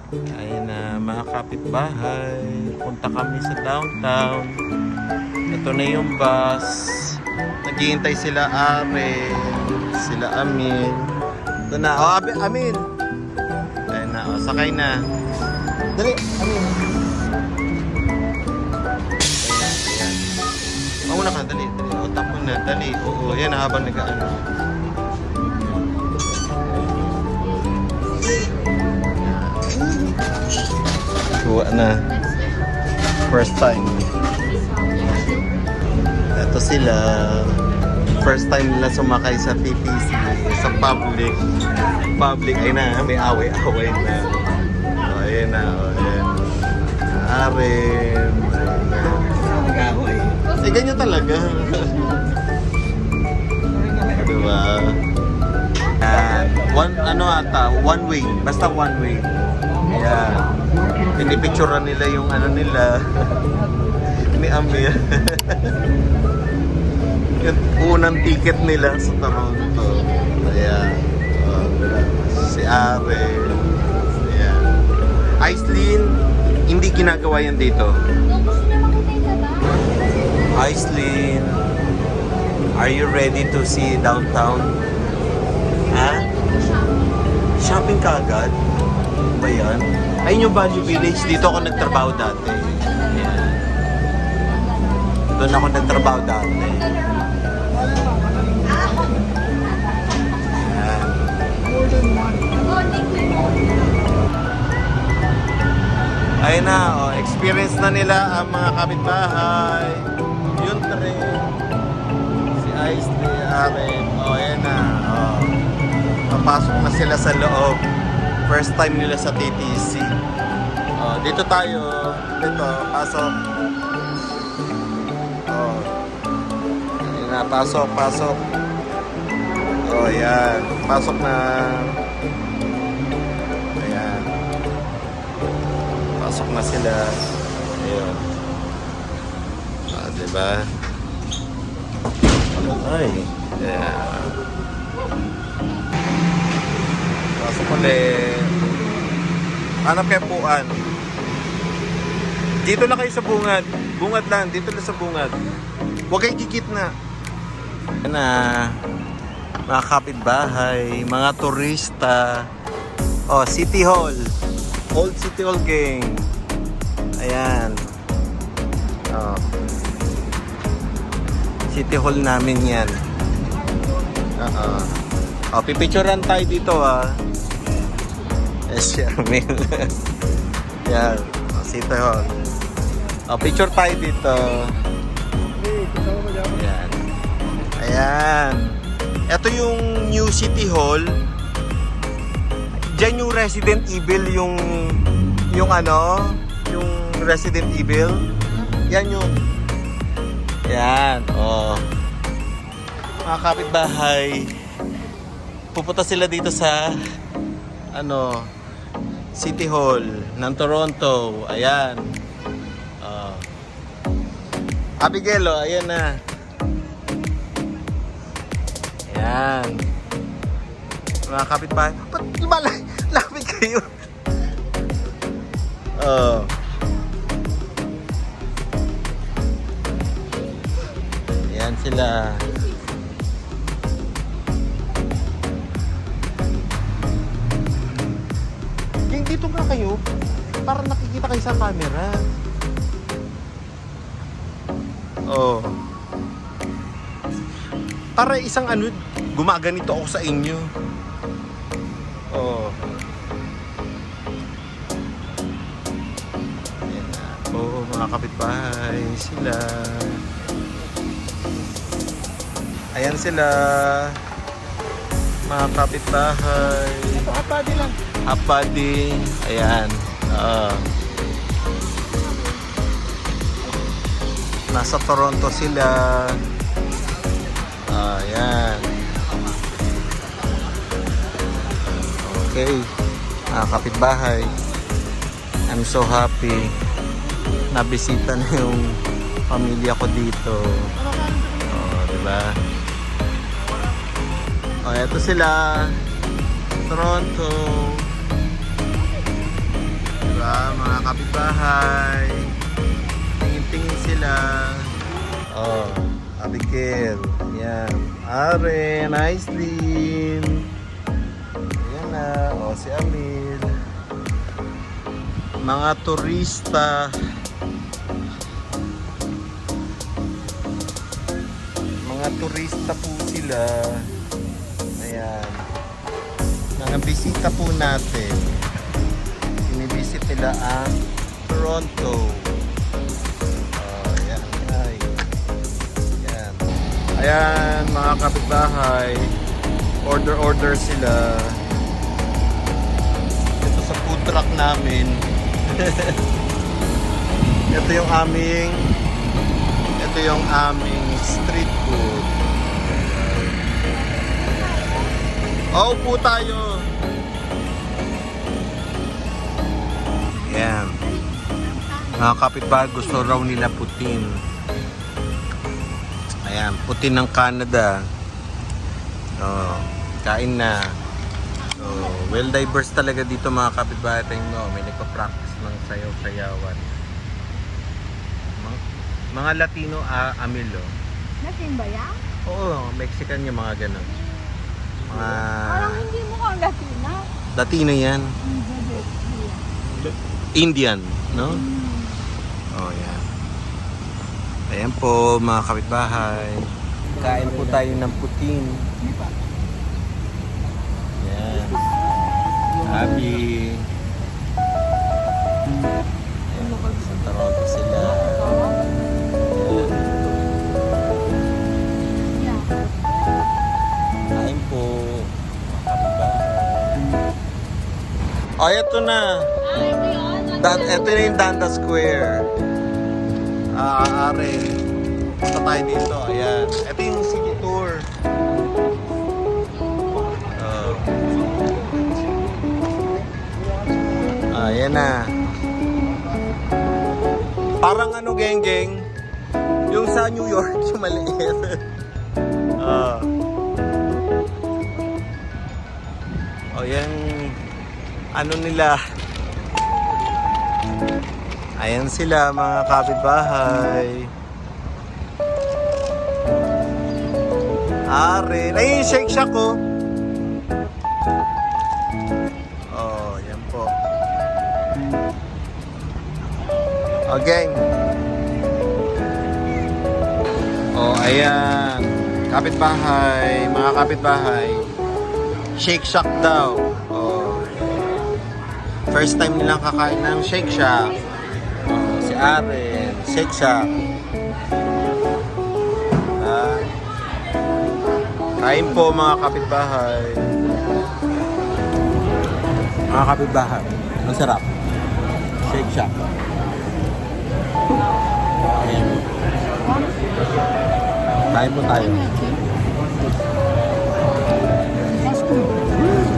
Ayun na, mga kapitbahay. Punta kami sa downtown. Ito na yung bus. Naghihintay sila Aren, sila Amin. Ito na, oh Amin! Ayun na, oh, sakay na. Dali, Amin. Ayan. Mauna ka, dali. O, tap mo na, dali. Oo, yan habang nag-ano. Kuha na. First time. Ito sila. First time nila sumakay sa PTC. Sa public. Public, ay na, may away-away na. O, ayan na, o, ayan. Aren. Nag-away. Eh, ganyan talaga. Diba? One way. Basta one way. Ayan. Pinipicturean nila yung ano nila. Ni Amir. Yung unang ticket nila sa Toronto. Ayan. Si Aren. Ayan. Aislinn, hindi ginagawa yan dito. Aislinn, are you ready to see downtown? Ha? Shopping ka agad? Ano ba yan? Ayun yung Value Village. Dito ako nagtrabaho dati. Ayan. Doon ako nagtrabaho dati. Ayan. Ayun na, oh, experience na nila ang mga kapitbahay. Yung tren. Si Ice, si Aren. Oh, ayan na. Oh. Papasok na sila sa loob. First time nila sa TTC. Oh, dito tayo. Dito, pasok. Oh. Ayan na, pasok. Oh, ayan. Pasok na. Ayan. Pasok na sila. Ayan. Ah, diba? Ay. Ayan. Pasok ulit. Hanap kayo puan. Dito na kayo sa bungad. Bungad lang. Dito na sa bungad. Huwag kayo gigit na. Ayan na. Mga kapitbahay. Mga turista. Oh, City Hall. Old City Hall gang. Ayan. Oh. City Hall namin yan. Oh, pipicturean tayo dito ah. Yes, Shermil. Yan. Oh, City Hall. Oh, picture tayo dito. Ayan. Ayan. Ito yung new City Hall. Diyan yung Resident Evil, yung Resident Evil. Yan yung yan, oh. Mga kapitbahay. Pupunta sila dito sa City Hall ng Toronto. Ayan. Abigail, oh, ayan na. Ayan. Mga kapitbahay. Ba't lapit kayo? Ayan sila. Dito nga kayo. Para nakikita kayo sa camera. Oh. Para isang gumaganito ako sa inyo. Oh. Ayan na. Oh, mga kapitbahay sila. Ayan sila. Mga kapitbahay. Hapadi lang. Hapadi. Ayan. Nasa Toronto sila. Ayan. Okay. Kapitbahay. I'm so happy. Nabisita na yung pamilya ko dito. Diba? Eto sila. Toronto. kapitbahay. Tingin-tingin sila. Oh, Abigail. Yan. Are, nice din. Ayan na. Oh, si Amil. Mga turista. Mga turista po sila. Ayan. Mga bisita po natin. Binibisit nila ang Toronto. Ayan. Ayan. Ayan, mga kapitbahay. Order sila. Ito sa food truck namin. Ito yung aming street food. Upo tayo. Yan. Mga kapitbahay, gusto raw nila putin. Ayan, putin ng Canada. Oh, kain na. Oh, well diverse talaga dito mga kapitbahay. Tingnan mo, may nagpa-practice ng sayaw-sayawan. Mga Latino, Amilo. Latin ba yan? Oo, Mexican yung mga ganun. Mga... Parang hindi mo kang Latina. Latino yan. Indian, no? Oh, yan. Ayan po, mga kapitbahay. Kain po tayo ng putin. Yan. Happy. Ayan, sa Toronto sila. Kain po. Oh, ito na. Ito yun. Ito na yung Danda Square. Are. Punta tayo dito. Ayan. Ito yung city tour. Ayan na. Parang ano, geng-geng. Yung sa New York, yung maliit. Yan ano nila. Ayan sila mga kapitbahay. Are. Ay, Shake Shack ko. Oh, yan po. Okay. Oh, ayan. Kapitbahay, mga kapitbahay. Shake Shack daw. Oh. First time nilang kakain ng Shake Shack. Oh, si Aren, Shake Shack. Kain po mga kapitbahay. Mga kapitbahay. Ang sarap. Shake Shack. Ayan. Kain po tayo.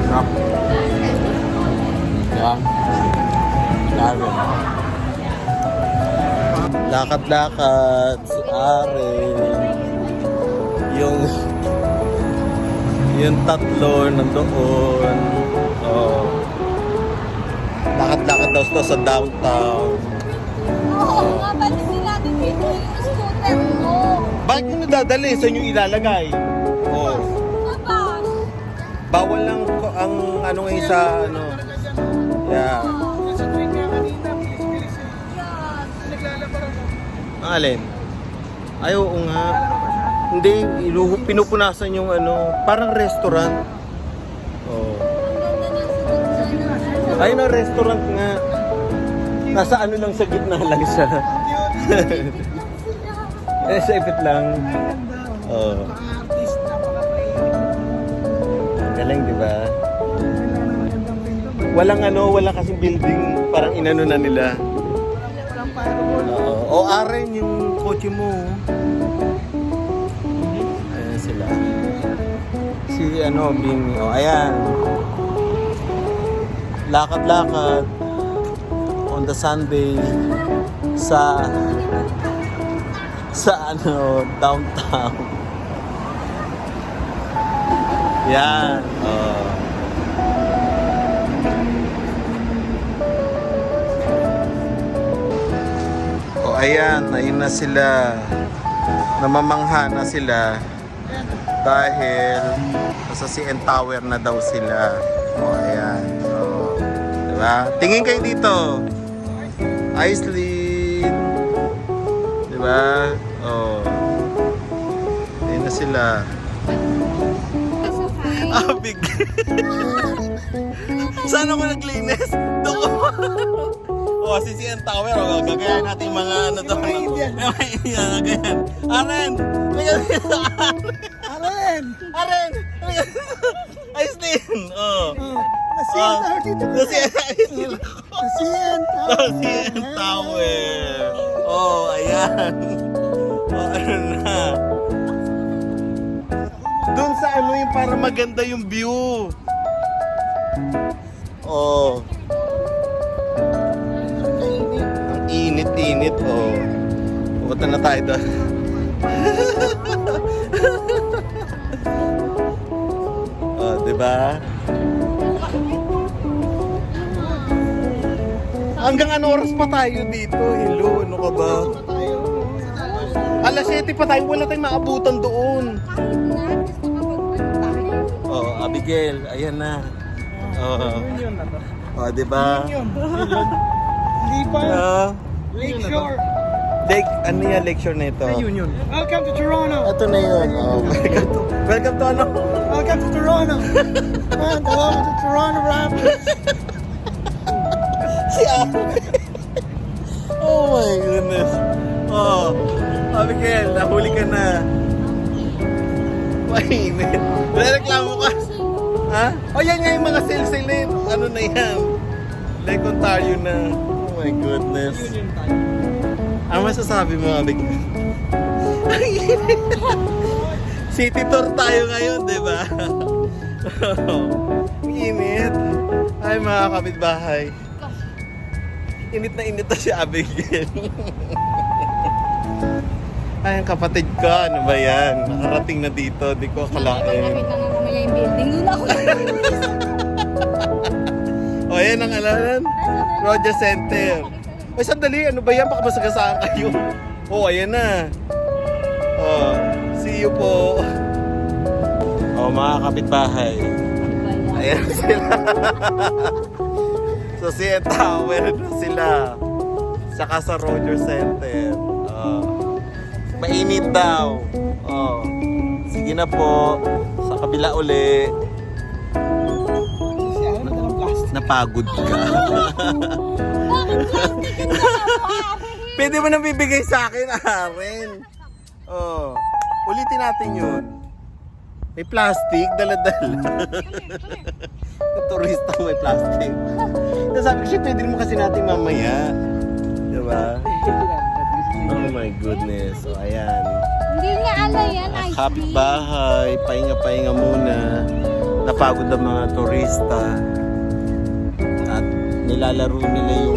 Sarap. Yan. Aren. Lakad-lakad si Aren. Yung tatlo nandoon. Oh. Lakad-lakad daw ito sa downtown. Oo nga, ba't hindi natin dito yung scooter mo? Bakit nyo nadadali? Saan nyo ilalagay? Oh. Labas. Bawal lang ang ano ngayon sa ano. Yeah. Sa tweet nga kanina, bilis-bilis eh. Yan. Naglalabar ako. Ang alin? Ay, oo nga. Hindi, pinupunasan yung ano, parang restaurant. Oh. Ang ganda ng sunod sana. Ayun na, restaurant nga. Nasa ano lang sa gitna lang siya. Eh, sa ipit lang. Maganda. Oh. Napaka-artist, napaka-creative. Galing, di ba? Magandang pinto. Walang ano, wala kasing building, parang inano na nila. Walang fireball. O Aren yung kotse mo. Ayan sila. Si ano, Bini. O ayan. Lakad-lakad on the Sunday sa ano, downtown. Yan. ayan na sila. Namamangha na sila dahil sa CN Tower na daw sila. Ayan. Diba? Tingin kayo dito. Aislinn. Diba? Ayan na sila. Big. Saan ako naglinis? Si CN Tower. Gagayahin natin yung mga ano to. Gagayahin. Aren! Aren! Aislinn! CN Tower dito. CN Tower. Ayan. Ano na. Doon sa ano yung para maganda yung view. Ang init-init. Pupunta na tayo doon. Diba? Hanggang ano oras pa tayo dito? Hello, ano ka ba? Alas 7 pa tayo, wala tayong maabutan doon. Abigail, ayan na. Union na to. Diba? Hindi pa. Lakeshore. Ano yan, lecture na ito? Union. Welcome to Toronto. Ito na yun. Welcome to ano? Welcome to Toronto. And welcome to Toronto Raptors. Si Ate. Oh my goodness. Abigail, nahuli ka na. Mainit. Reklamo ka. Ha? Yan nga yung mga sale-sale na yun. Ano na yan? Like Ontario na. Oh my goodness. Union tayo. Ano masasabi mo, Abigail? City tour tayo ngayon, di ba? Init. Ay, mga kapitbahay. Init na si Abigail. Ay, ang kapatid ko, ano ba yan? Nakarating na dito, di ko akalain. Nakita na kumaya yung building. Doon ako Yan ang alalan. Roger Center. Ay, sandali, ano ba yan? Baka masagasaan kayo. Ayan na. See you po. Mga kapitbahay. Ayan sila. So, CN Tower na sila. Saka sa Roger Center. Mainit daw. Sige na po. Sa kabila uli. Napagod ka. Bakit plastic yung dalawa? Pwede mo nang bibigay sa akin, Aren. Ulitin natin yun. May plastic, dala-dala. Turista may plastic. Sabi ko siya, pwede mo kasi natin mamaya. Diba? Oh my goodness. Ayan. Hindi nga ala yan, ice cream. Kapitbahay, pahinga-pahinga muna. Napagod ang mga turista. At nilalaro nila yung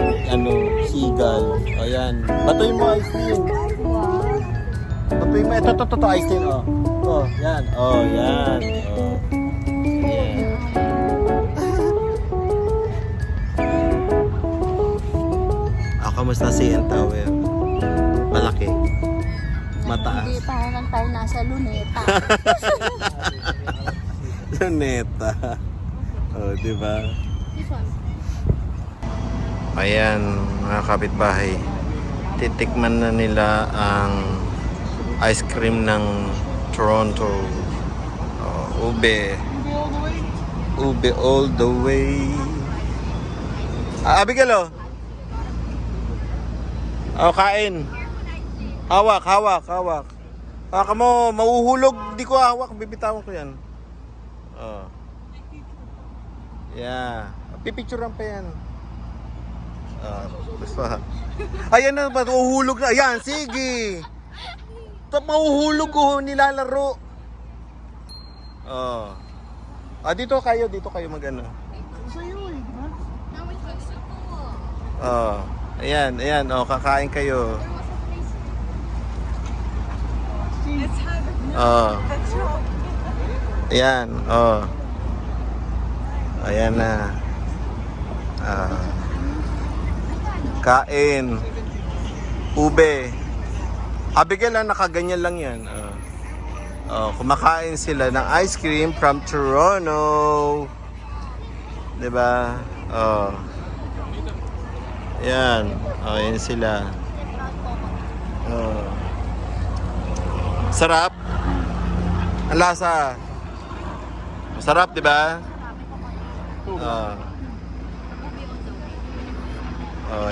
seagull. Ayan. Batoy mo, ice cream. Wow. Batoy mo. Ito, ice cream. Yan. Yan. Yan. Kamusta CN Tower? Malaki. Mataas. Hindi, parang tayo nasa luneta. Luneta. Diba? This one. Ayan, mga kapitbahay. Titikman na nila ang ice cream ng Toronto. Ube. Ube all the way. Abigail, kain. Hawak. Hawak mo, mauhulog. Di ko hawak, bibitawan ko yan. Yeah. Pipicturean pa yan. Ayan na ba? Uhulog na. Ayan, sige. Mauhulog ko, nilalaro. Dito kayo mag-ano. Sa'yo eh, di ba? Ayan, kakain kayo. Ayan, ayan na. Kain. ube. Abigail, nakaganyan lang yan. Kumakain sila ng ice cream from Toronto. Diba? Yan. Yan sila. Sarap. Ang lasa. Masarap, diba?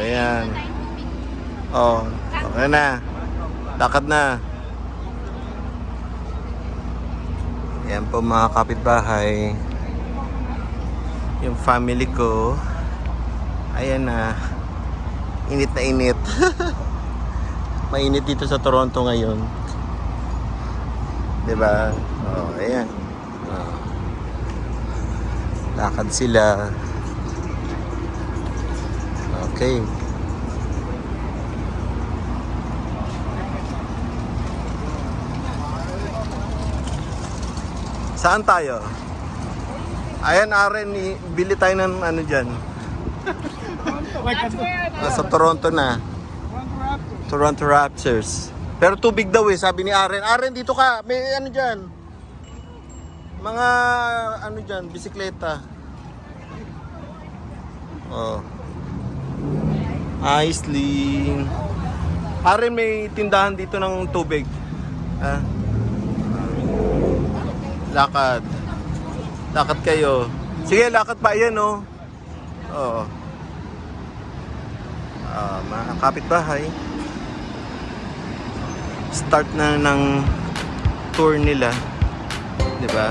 Yan. Okay na. Lakad na. Yan po mga kapitbahay. Yung family ko. Ayan na. Init na init. Mainit dito sa Toronto ngayon. Diba? Ayan. Lakad sila. Okay. Saan tayo? Ayan, Aren, bili tayo ng ano dyan. Sa Toronto na. Toronto Raptors. Pero tubig daw sabi ni Aren. Aren, dito ka. May ano dyan. Mga ano dyan, bisikleta. Iceling. Aren, may tindahan dito ng tubig. Lakad. Lakad kayo. Sige, lakad pa yan, mga kapitbahay. Start na ng tour nila. Diba?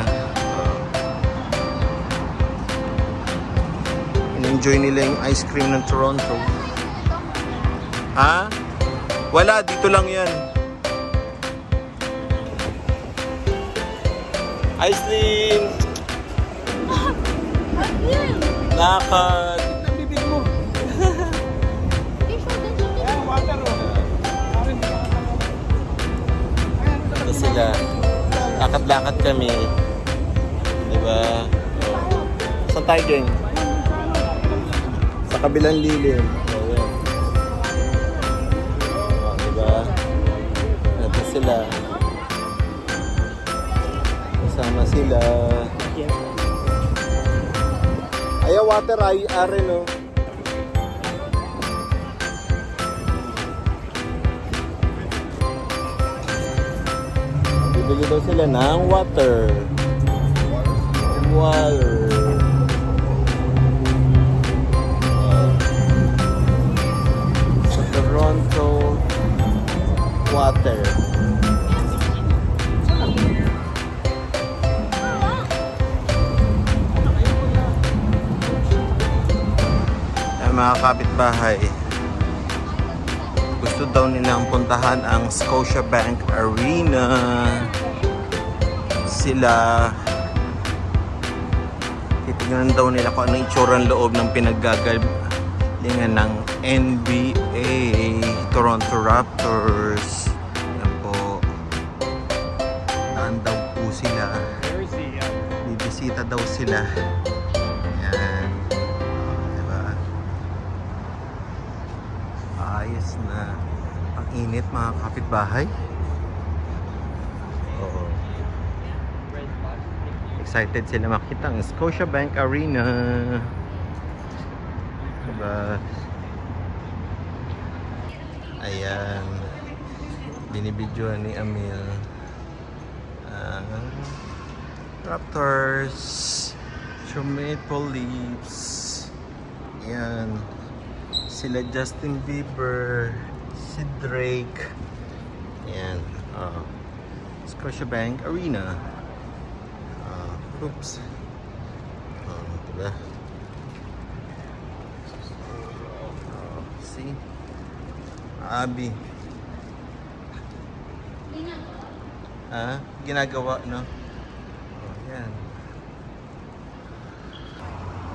In-enjoy nila yung ice cream ng Toronto. Ha? Wala, dito lang yan. Iceling! Lakad! Ang bibig mo. Ayan, water Ito sila. Lakad-lakad kami. Diba? Saan tayo, gang? Sa kabilang lilim. Ayan. Diba? Ito sila. Kasama sila. Ayaw water ay are no. Bibili daw sila ng water. Water. Sa Toronto water. Mga kapitbahay, gusto daw nilang puntahan ang Scotiabank Arena. Sila titignan daw nila kung ano itsura ng loob ng pinaggagalingan ng NBA Toronto Raptors. Yan po, daan daw po sila, bibisita daw sila. Yan. Ayos na. Ang init mga kapitbahay. Oo. Excited sila makita ang Scotiabank Arena. Diba? Ayan. Binibidyoan ni Amil. Raptors. Maple Leafs. Ayan. Sila Justin Bieber, si Drake. Ayan. Scotiabank Arena. Oops. Diba? See? Abi. Ginagawa, no? Ayan.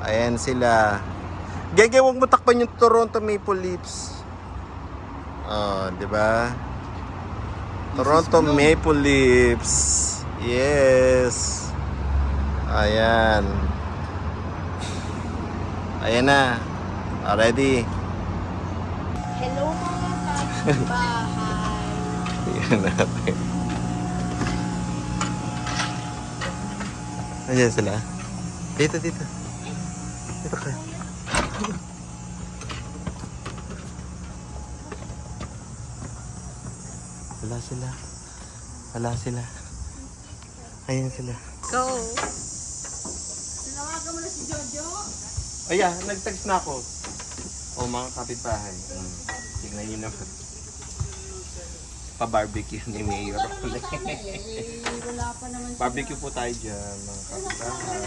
Ayan sila. Gege, huwag mo takpan yung Toronto Maple Leafs. Di ba? Toronto Maple Leafs. Yes. Ayan. Ayan na. Ready? Hello mga Bahay. Tingnan natin. Ayan sila. Dito. Dito ka. Wala sila. Ayan sila. Go. Ayan, nag-text na ako. O mga kapitbahay. Tignan nyo naman. Pa-barbecue ni Mayor. Barbecue po tayo dyan, mga kapitbahay.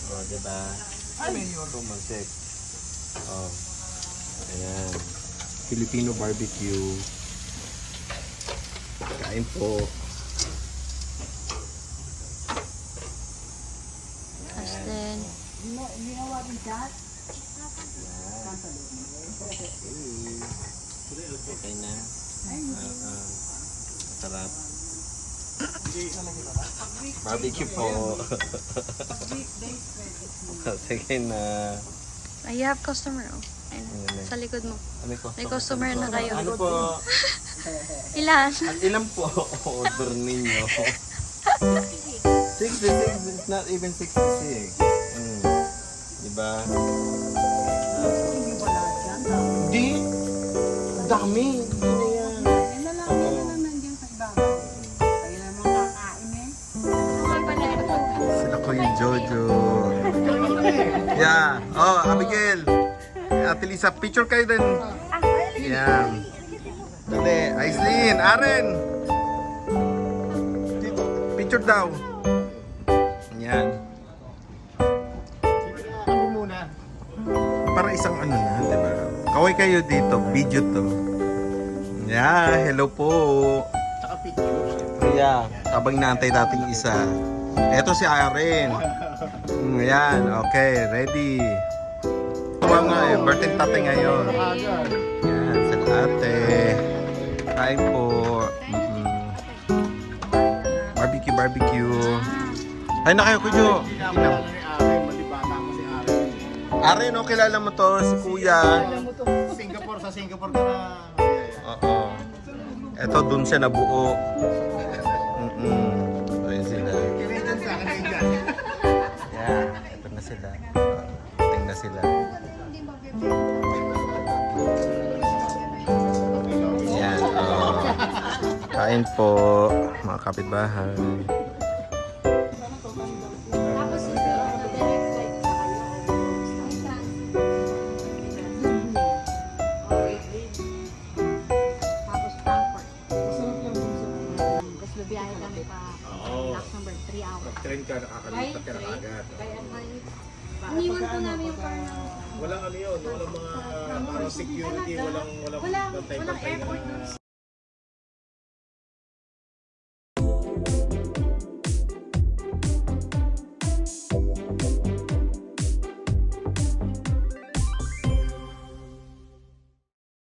O, diba? Mayor Romansek. O. Ayan. Filipino barbecue. Kain po. Tapos then, Okay na. Sarap. Barbecue po. Sige na. you have customer. Oh. Ayun, sa likod mo. Ano ko? May customer na kayo. Ano po? Ilan? Ilan po order ninyo? 66. It's not even 66. Diba? Hindi. Ang dami. Hindi na yan. Sila ko yung Jojo. Yeah. Oh, Abigail. Ate Lisa, picture kayo din. Yan. Dali. Aislinn, Aren. Picture daw. Yan. Para isang ano na, di ba? Kaway kayo dito, video to. Yeah, hello po. Tsaka picture. Yeah, habang inaantay natin isa. Eto si Aren. Yan, okay, ready. Tuwa nga eh, birthday tatay ngayon. Yan, sa ate. Kain po. Barbecue. Ay na kayo, Kuyo. Aren, no, kilala mo to, si Kuya. Sa Singapore ka na. Oo. Eto, dun siya nabuo. Ayun sila. Yeah, eto na sila. Tingnan na sila. Yan, kain po, mga kapitbahay. biyahe kami pa Lock number 3 hours. Train ka, nakakalipat ka na agad. Iniwan po namin yung car na... Walang ano yun, walang mga security, walang walang airport.